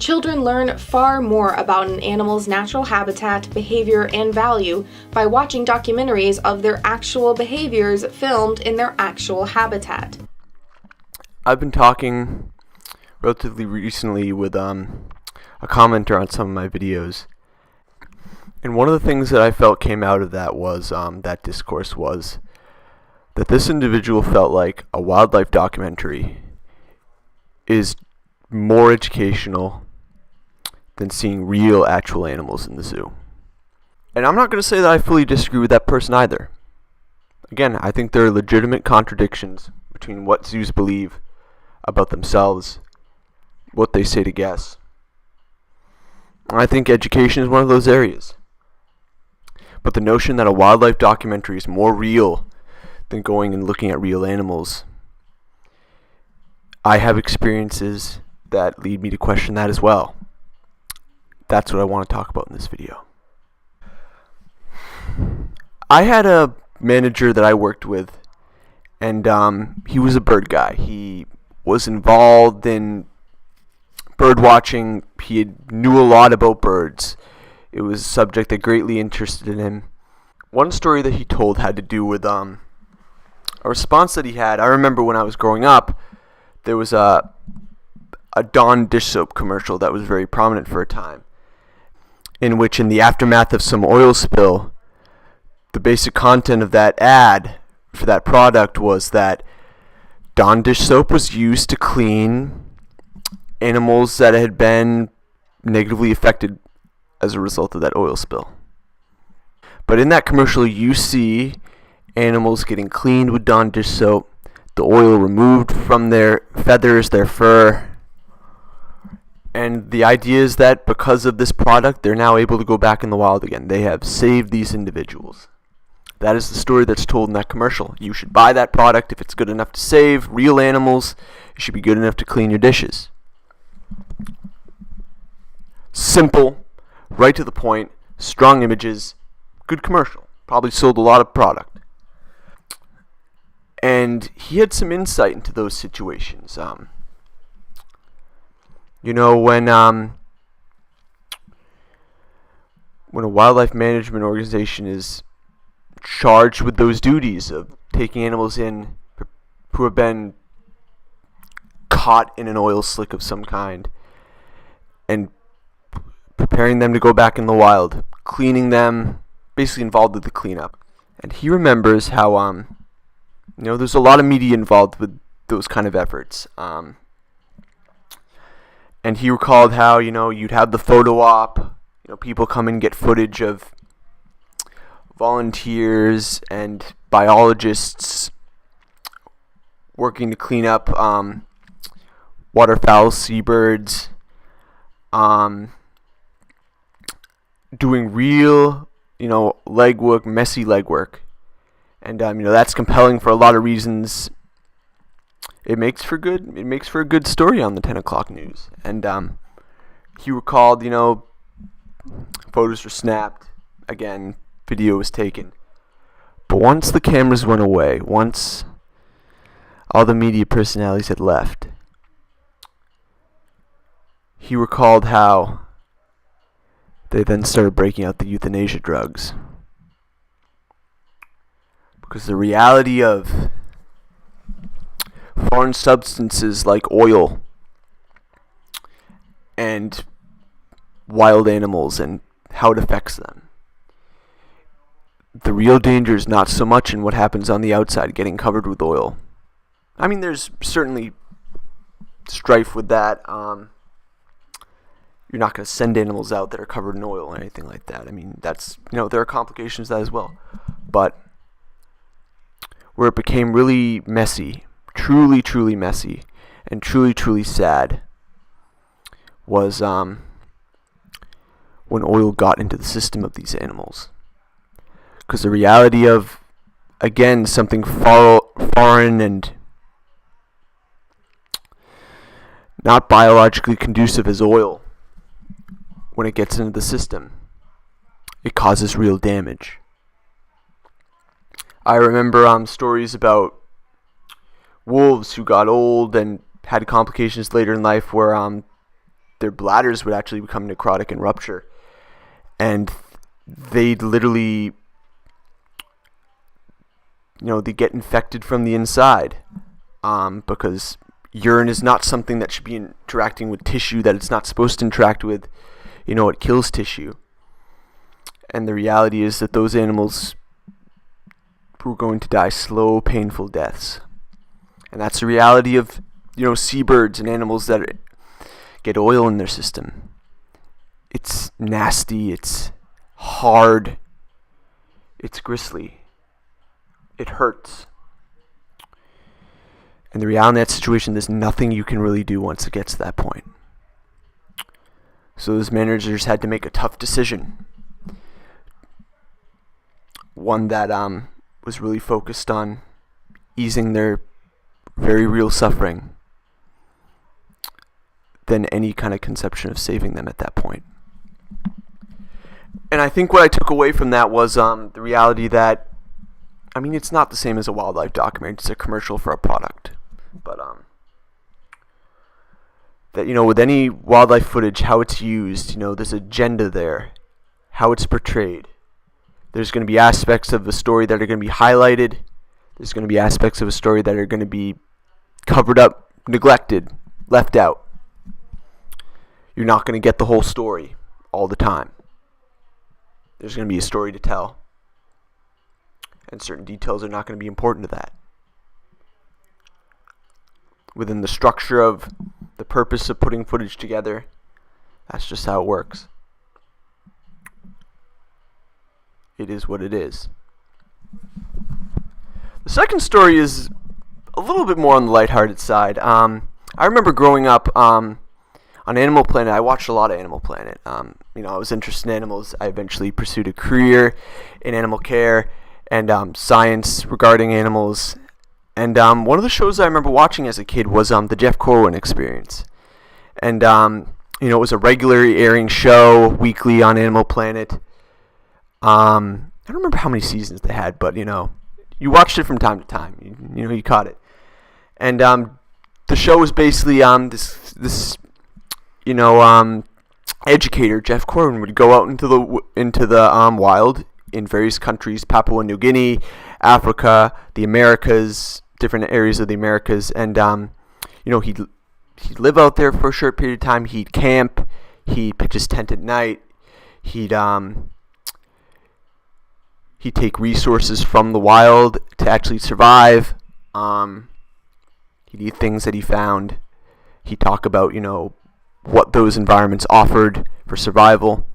Children learn far more about an animal's natural habitat, behavior, and value by watching documentaries of their actual behaviors filmed in their actual habitat. I've been talking relatively recently with a commenter on some of my videos, and one of the things that I felt came out of that was that discourse was that this individual felt like a wildlife documentary is more educational than seeing real actual animals in the zoo. And I'm not going to say that I fully disagree with that person either. Again, I think there are legitimate contradictions between what zoos believe about themselves, what they say to guests. And I think education is one of those areas. But the notion that a wildlife documentary is more real than going and looking at real animals, I have experiences that lead me to question that as well. That's what I want to talk about in this video. I had a manager that I worked with, and he was a bird guy. He was involved in bird watching. He knew a lot about birds. It was a subject that greatly interested in him. One story that he told had to do with a response that he had. I remember when I was growing up, there was a Dawn dish soap commercial that was very prominent for a time, in which, in the aftermath of some oil spill, the basic content of that ad for that product was that Dawn dish soap was used to clean animals that had been negatively affected as a result of that oil spill. But in that commercial, you see animals getting cleaned with Dawn dish soap, the oil removed from their feathers, their fur. And the idea is that because of this product, they're now able to go back in the wild again. They have saved these individuals. That is the story that's told in that commercial. You should buy that product if it's good enough to save real animals. It should be good enough to clean your dishes. Simple, right to the point, strong images, good commercial. Probably sold a lot of product. And he had some insight into those situations. When a wildlife management organization is charged with those duties of taking animals in who have been caught in an oil slick of some kind and preparing them to go back in the wild, cleaning them, basically involved with the cleanup. And he remembers how there's a lot of media involved with those kind of efforts. And he recalled how, you'd have the photo op, people come and get footage of volunteers and biologists working to clean up waterfowl, seabirds, doing real, legwork, messy legwork. And, that's compelling for a lot of reasons. It makes for a good story on the 10 o'clock news. And he recalled, photos were snapped. Again, video was taken. But once the cameras went away, once all the media personalities had left, he recalled how they then started breaking out the euthanasia drugs. Because the reality of foreign substances like oil and wild animals and how it affects them. The real danger is not so much in what happens on the outside, getting covered with oil. I mean, there's certainly strife with that. You're not going to send animals out that are covered in oil or anything like that. I mean, that's, there are complications to that as well. But where it became really messy, truly, truly messy, and truly, truly sad, was when oil got into the system of these animals. Because the reality of, again, something foreign and not biologically conducive as oil, when it gets into the system, it causes real damage. I remember stories about wolves who got old and had complications later in life where their bladders would actually become necrotic and rupture, and they'd literally, they get infected from the inside, because urine is not something that should be interacting with tissue that it's not supposed to interact with. It kills tissue. And the reality is that those animals were going to die slow, painful deaths. And that's the reality of, seabirds and animals that get oil in their system. It's nasty, it's hard, it's grisly, it hurts. And the reality in that situation, there's nothing you can really do once it gets to that point. So those managers had to make a tough decision. One that was really focused on easing their very real suffering than any kind of conception of saving them at that point. And I think what I took away from that was the reality that, it's not the same as a wildlife documentary. It's a commercial for a product. But that, with any wildlife footage, how it's used, there's agenda there, how it's portrayed. There's going to be aspects of the story that are going to be highlighted. There's going to be aspects of a story that are going to be covered up, neglected, left out. You're not going to get the whole story all the time. There's going to be a story to tell. And certain details are not going to be important to that. Within the structure of the purpose of putting footage together, that's just how it works. It is what it is. The second story is a little bit more on the lighthearted side. I remember growing up on Animal Planet. I watched a lot of Animal Planet. I was interested in animals. I eventually pursued a career in animal care and science regarding animals. And one of the shows I remember watching as a kid was the Jeff Corwin Experience. And, it was a regularly airing show weekly on Animal Planet. I don't remember how many seasons they had, but, you watched it from time to time. You caught it. And the show was basically this educator, Jeff Corwin, would go out into the wild in various countries, Papua New Guinea, Africa, the Americas, different areas of the Americas, and he'd live out there for a short period of time. He'd camp, he'd pitch his tent at night, he'd take resources from the wild to actually survive. He'd eat things that he found. He'd talk about what those environments offered for survival.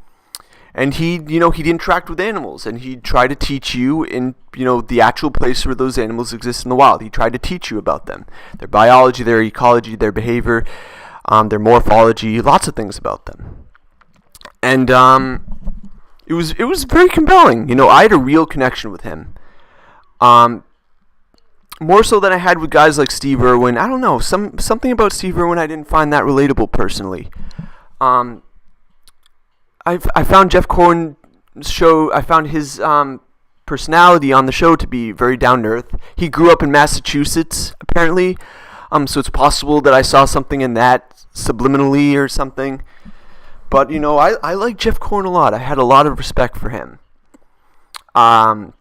And he'd interact with animals, and he'd try to teach you in, the actual place where those animals exist in the wild. He tried to teach you about them, their biology, their ecology, their behavior, their morphology, lots of things about them. And it was very compelling. I had a real connection with him. More so than I had with guys like Steve Irwin. I don't know, something about Steve Irwin I didn't find that relatable personally. I found Jeff Corwin's show, I found his personality on the show to be very down to earth. He grew up in Massachusetts, apparently, so it's possible that I saw something in that subliminally or something. But, I like Jeff Corwin a lot. I had a lot of respect for him. I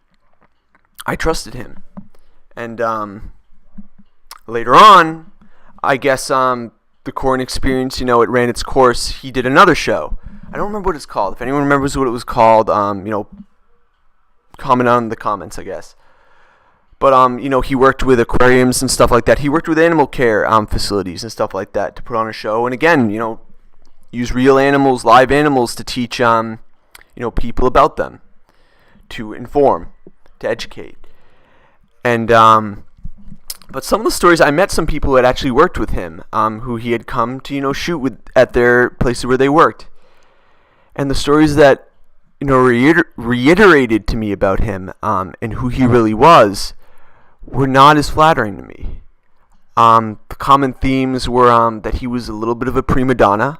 trusted him. And later on, I guess the Corwin Experience, it ran its course. He did another show. I don't remember what it's called. If anyone remembers what it was called, comment on in the comments, I guess. But, he worked with aquariums and stuff like that. He worked with animal care facilities and stuff like that to put on a show. And again, use real animals, live animals to teach, people about them, to inform, to educate. And, but some of the stories, I met some people who had actually worked with him, who he had come to, shoot with at their places where they worked. And the stories that, reiterated to me about him, and who he really was, were not as flattering to me. The common themes were, that he was a little bit of a prima donna,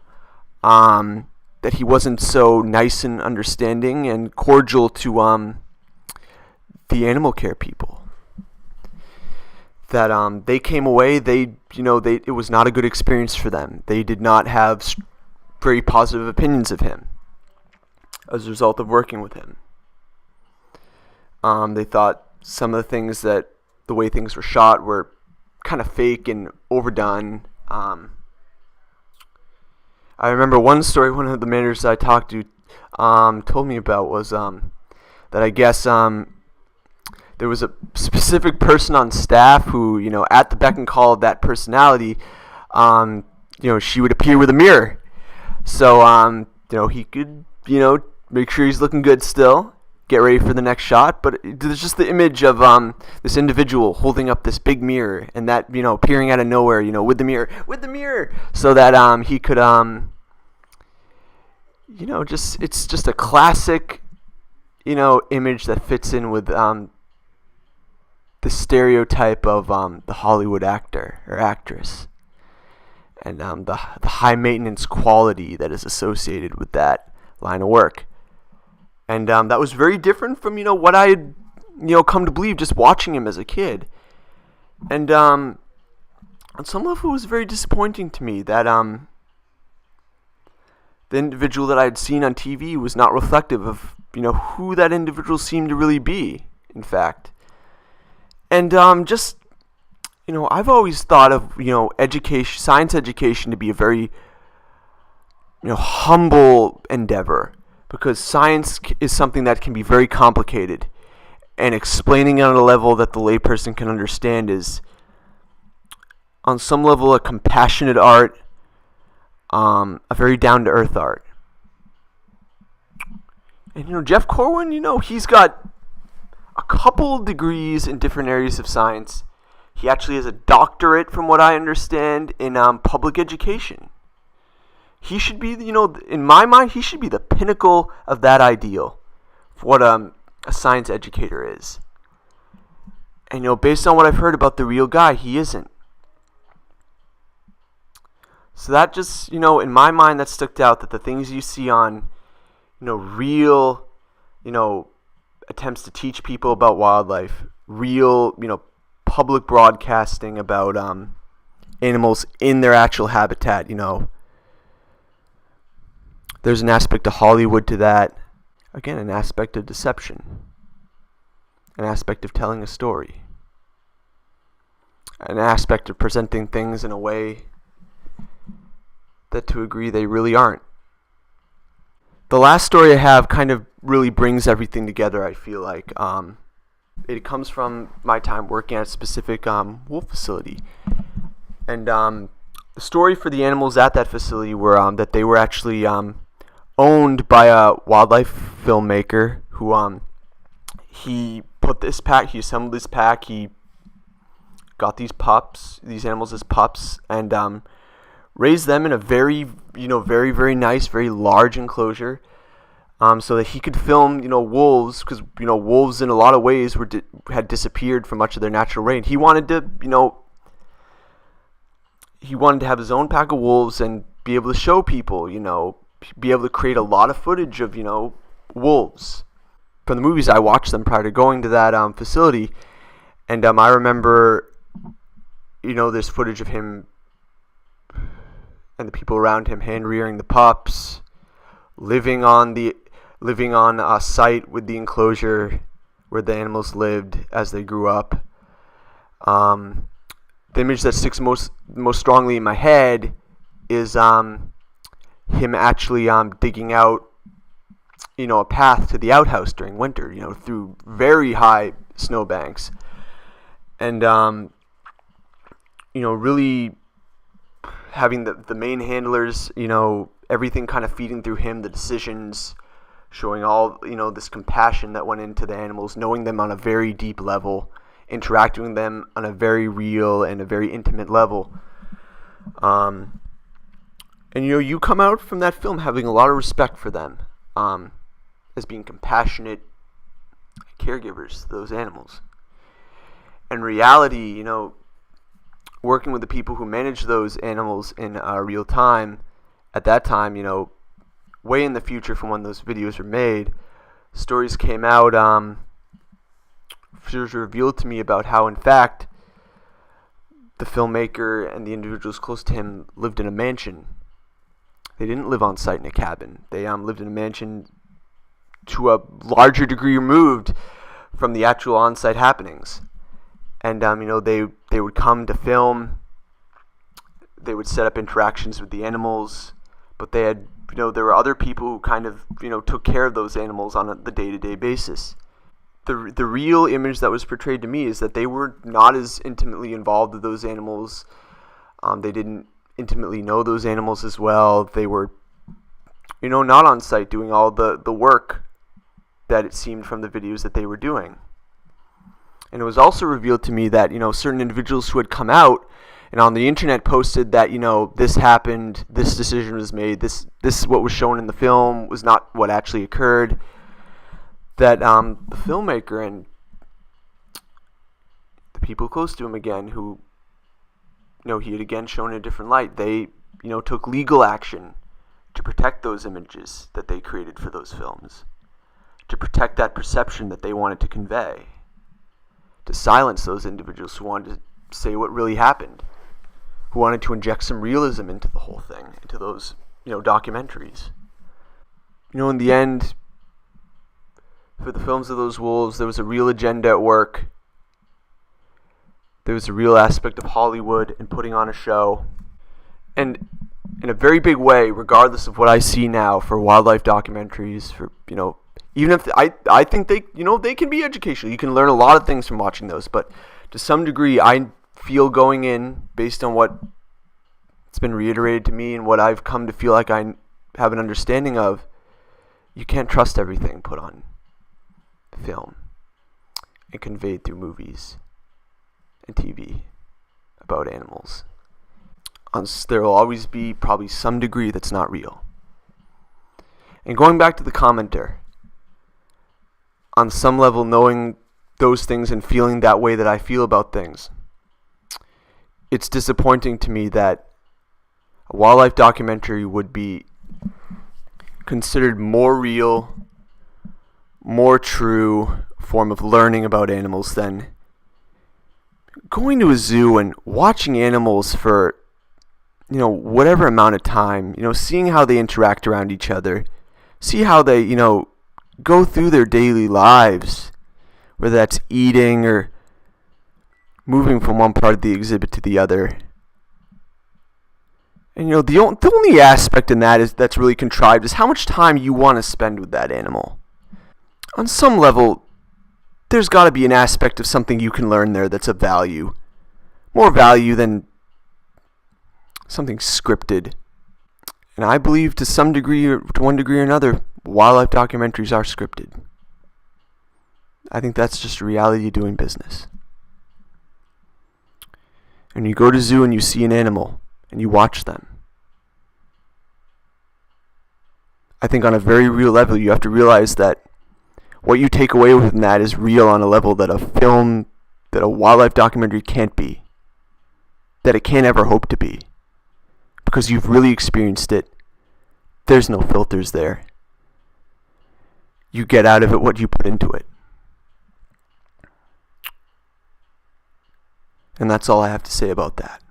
that he wasn't so nice and understanding and cordial to, the animal care people. That they came away, it was not a good experience for them. They did not have very positive opinions of him as a result of working with him. They thought some of the things the way things were shot were kind of fake and overdone. I remember one story one of the managers I talked to told me about was that I guess there was a specific person on staff who, at the beck and call of that personality, she would appear with a mirror. So, he could, make sure he's looking good still, get ready for the next shot. But there's just the image of this individual holding up this big mirror and that, appearing out of nowhere, with the mirror, so that he could, it's just a classic, image that fits in with the stereotype of the Hollywood actor or actress, and the high maintenance quality that is associated with that line of work. And that was very different from what I had come to believe just watching him as a kid. And on some level, it was very disappointing to me that the individual that I had seen on TV was not reflective of who that individual seemed to really be, in fact. And I've always thought of education, science education, to be a very humble endeavor, because science is something that can be very complicated, and explaining it on a level that the layperson can understand is, on some level, a compassionate art, a very down-to-earth art. And Jeff Corwin, he's got a couple degrees in different areas of science. He actually has a doctorate, from what I understand, in public education. He should be, in my mind, he should be the pinnacle of that ideal for what a science educator is. And, based on what I've heard about the real guy, he isn't. So that just, in my mind, that stuck out, that the things you see on, real, attempts to teach people about wildlife, real, public broadcasting about animals in their actual habitat, there's an aspect of Hollywood to that. Again, an aspect of deception, an aspect of telling a story, an aspect of presenting things in a way that, to agree, they really aren't. The last story I have kind of really brings everything together, I feel like. It comes from my time working at a specific wolf facility. And the story for the animals at that facility were that they were actually owned by a wildlife filmmaker who he assembled this pack, he got these animals as pups, and raised them in a very, very, very nice, very large enclosure, so that he could film, wolves, because, wolves in a lot of ways had disappeared from much of their natural range. He wanted to, have his own pack of wolves and be able to show people, be able to create a lot of footage of, wolves. From the movies, I watched them prior to going to that facility, and I remember, there's footage of him and the people around him hand rearing the pups, living on a site with the enclosure where the animals lived as they grew up. The image that sticks most strongly in my head is him actually digging out a path to the outhouse during winter, through very high snowbanks, and really having the main handlers, everything kind of feeding through him, the decisions, showing all, this compassion that went into the animals, knowing them on a very deep level, interacting with them on a very real and a very intimate level. And, you come out from that film having a lot of respect for them, as being compassionate caregivers to those animals. In reality, working with the people who manage those animals in real time, at that time, way in the future from when those videos were made, stories came out, it was revealed to me about how, in fact, the filmmaker and the individuals close to him lived in a mansion They didn't live on site in a cabin. They lived in a mansion to a larger degree removed from the actual on-site happenings. And they would come to film. They would set up interactions with the animals, but they had there were other people who kind of took care of those animals on the day-to-day basis. The real image that was portrayed to me is that they were not as intimately involved with those animals. They didn't intimately know those animals as well. They were not on site doing all the work that it seemed from the videos that they were doing. And it was also revealed to me that certain individuals who had come out and on the internet posted that this happened, this decision was made, this what was shown in the film was not what actually occurred, that the filmmaker and the people close to him again who he had again shown in a different light, they took legal action to protect those images that they created for those films, to protect that perception that they wanted to convey, to silence those individuals who wanted to say what really happened, who wanted to inject some realism into the whole thing, into those documentaries. In the end, for the films of those wolves, there was a real agenda at work. There was a real aspect of Hollywood and putting on a show. And in a very big way, regardless of what I see now for wildlife documentaries, for even if I think they can be educational. You can learn a lot of things from watching those, but to some degree I feel going in, based on what it's been reiterated to me and what I've come to feel like I have an understanding of, you can't trust everything put on film and conveyed through movies and TV about animals. There will always be probably some degree that's not real. And going back to the commenter, on some level, knowing those things and feeling that way that I feel about things, it's disappointing to me that a wildlife documentary would be considered more real, more true form of learning about animals than going to a zoo and watching animals for whatever amount of time, seeing how they interact around each other, see how they go through their daily lives, whether that's eating or moving from one part of the exhibit to the other. And the only aspect in that that's really contrived is how much time you want to spend with that animal. On some level, there's got to be an aspect of something you can learn there that's of value. More value than something scripted. And I believe to some degree, or to one degree or another, wildlife documentaries are scripted. I think that's just a reality of doing business. And you go to a zoo and you see an animal and you watch them. I think on a very real level, you have to realize that what you take away from that is real on a level that a wildlife documentary can't be. That it can't ever hope to be. Because you've really experienced it. There's no filters there. You get out of it what you put into it. And that's all I have to say about that.